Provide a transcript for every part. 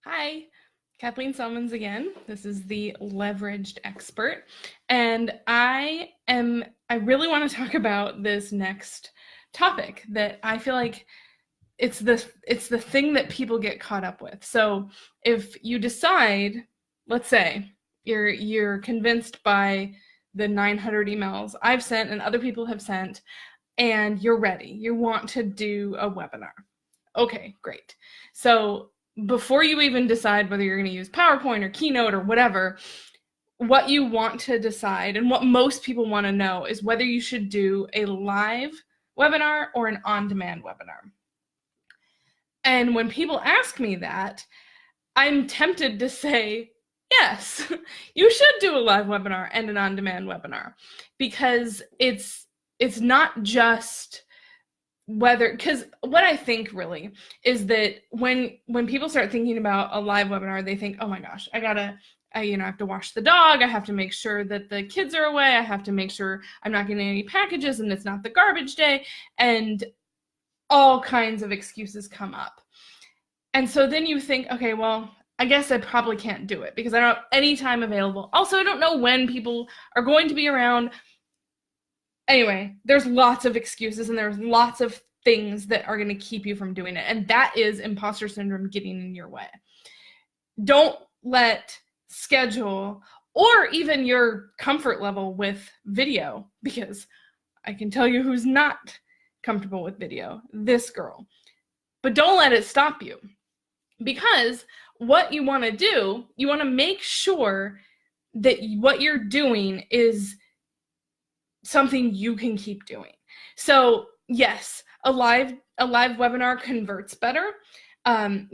Hi, Kathleen Selmans again. This is the Leveraged Expert, and I really want to talk about this next topic that I feel like it's the thing that people get caught up with. So, if you decide, let's say you're convinced by the 900 emails I've sent and other people have sent, and you're ready. You want to do a webinar. Okay, great. So before you even decide whether you're going to use PowerPoint or Keynote or whatever, what you want to decide and what most people want to know is whether you should do a live webinar or an on-demand webinar. And when people ask me that, I'm tempted to say, yes, you should do a live webinar and an on-demand webinar, because it's not just whether, because what I think really is that when people start thinking about a live webinar, they think, oh my gosh, I have to wash the dog, I have to make sure that the kids are away, I have to make sure I'm not getting any packages and it's not the garbage day, and all kinds of excuses come up. And so then you think, okay, well, I guess I probably can't do it because I don't have any time available. Also, I don't know when people are going to be around. Anyway, there's lots of excuses and there's lots of things that are going to keep you from doing it. And that is imposter syndrome getting in your way. Don't let schedule or even your comfort level with video, because I can tell you who's not comfortable with video, this girl. But don't let it stop you, because what you want to do, you want to make sure that what you're doing is something you can keep doing. So yes, a live webinar converts better, and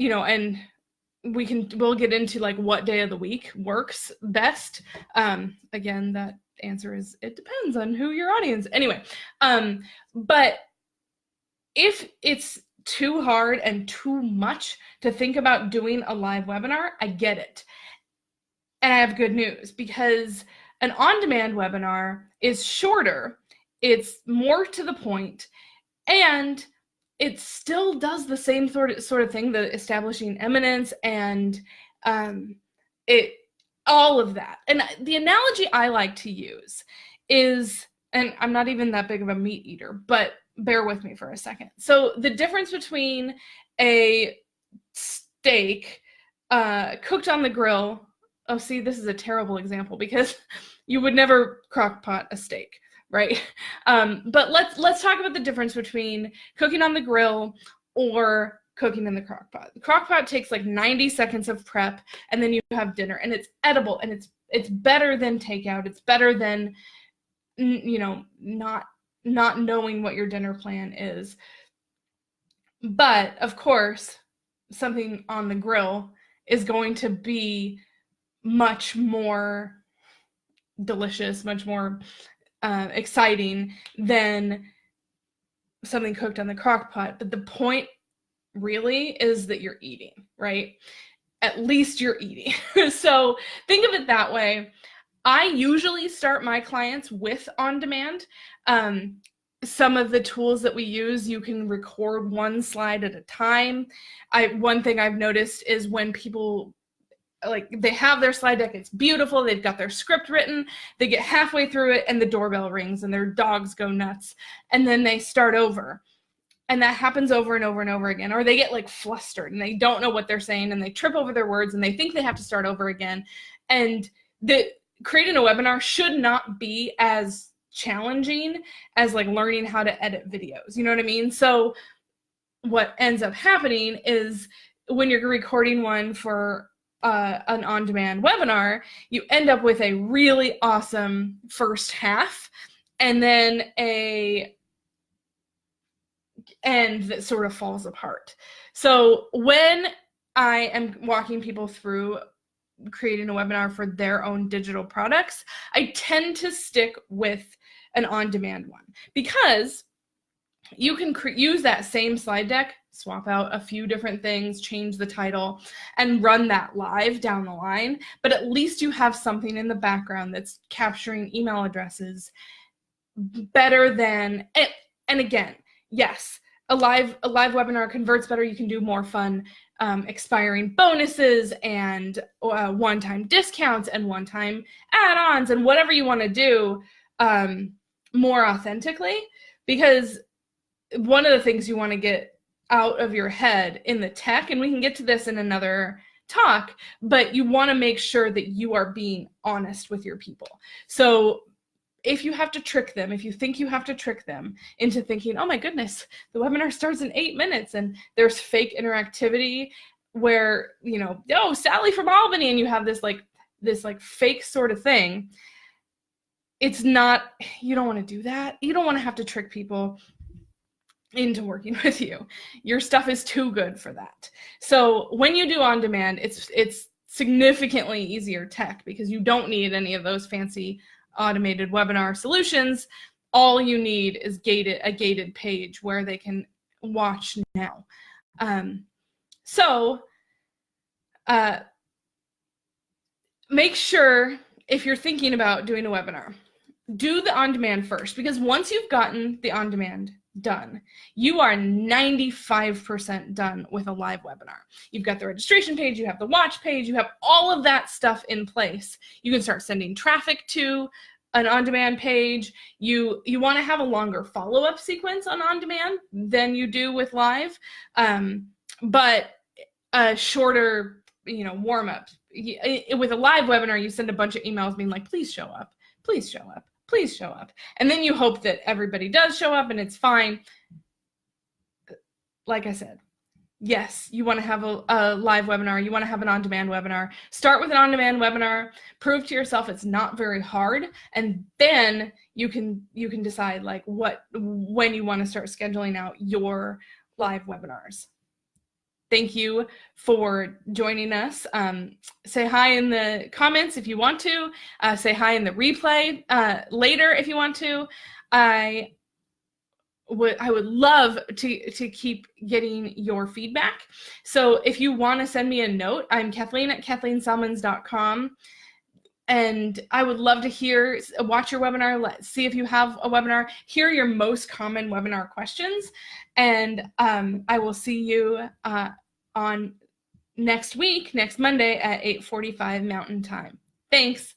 we'll get into like what day of the week works best. Again, that answer is it depends on who your audience. Anyway, but if it's too hard and too much to think about doing a live webinar, I get it. And I have good news, because an on-demand webinar is shorter, it's more to the point, and it still does the same sort of thing, the establishing eminence and all of that. And the analogy I like to use is, and I'm not even that big of a meat eater, but bear with me for a second. So the difference between a steak cooked on the grill. Oh, see, this is a terrible example because you would never crock pot a steak, right? But let's talk about the difference between cooking on the grill or cooking in the crock pot. The crock pot takes like 90 seconds of prep, and then you have dinner, and it's edible, and it's better than takeout. It's better than not knowing what your dinner plan is. But of course, something on the grill is going to be much more delicious, much more exciting than something cooked on the crock pot. But the point really is that you're eating, right? At least you're eating. So think of it that way. I usually start my clients with on-demand. Some of the tools that we use, you can record one slide at a time. One thing I've noticed is when people, like, they have their slide deck, it's beautiful, they've got their script written, they get halfway through it and the doorbell rings and their dogs go nuts, and then they start over. And that happens over and over and over again. Or they get like flustered and they don't know what they're saying and they trip over their words and they think they have to start over again. And creating a webinar should not be as challenging as like learning how to edit videos. You know what I mean? So what ends up happening is when you're recording one for an on-demand webinar, you end up with a really awesome first half and then a end that sort of falls apart. So when I am walking people through creating a webinar for their own digital products, I tend to stick with an on-demand one, because you can use that same slide deck, swap out a few different things, change the title, and run that live down the line. But at least you have something in the background that's capturing email addresses better than, and again, yes, a live webinar converts better. You can do more fun expiring bonuses and one-time discounts and one-time add-ons and whatever you want to do more authentically, because one of the things you want to get out of your head in the tech, and we can get to this in another talk, but you want to make sure that you are being honest with your people. So if you have to trick them, if you think you have to trick them into thinking, oh my goodness, the webinar starts in 8 minutes and there's fake interactivity where, you know, oh, Sally from Albany, and you have this fake sort of thing. It's not, you don't want to do that. You don't want to have to trick people into working with you. Your stuff is too good for that. So when you do on demand, it's significantly easier tech because you don't need any of those fancy automated webinar solutions. All you need is a gated page where they can watch now. Make sure, if you're thinking about doing a webinar, do the on-demand first, because once you've gotten the on-demand done, you are 95% done with a live webinar. You've got the registration page, you have the watch page, you have all of that stuff in place. You can start sending traffic to an on-demand page. You want to have a longer follow-up sequence on on-demand than you do with live, but a shorter, warm-up. With a live webinar, you send a bunch of emails being like, please show up, please show up, please show up. And then you hope that everybody does show up and it's fine. Like I said, yes, you want to have a live webinar. You want to have an on-demand webinar. Start with an on-demand webinar. Prove to yourself it's not very hard, and then you can decide like when you want to start scheduling out your live webinars. Thank you for joining us. Say hi in the comments if you want to. Say hi in the replay later if you want to. I would love to keep getting your feedback. So if you want to send me a note, I'm Kathleen at KathleenSalmons.com. And I would love to watch your webinar, see if you have a webinar, hear your most common webinar questions. And I will see you on next Monday at 8:45 Mountain Time. Thanks.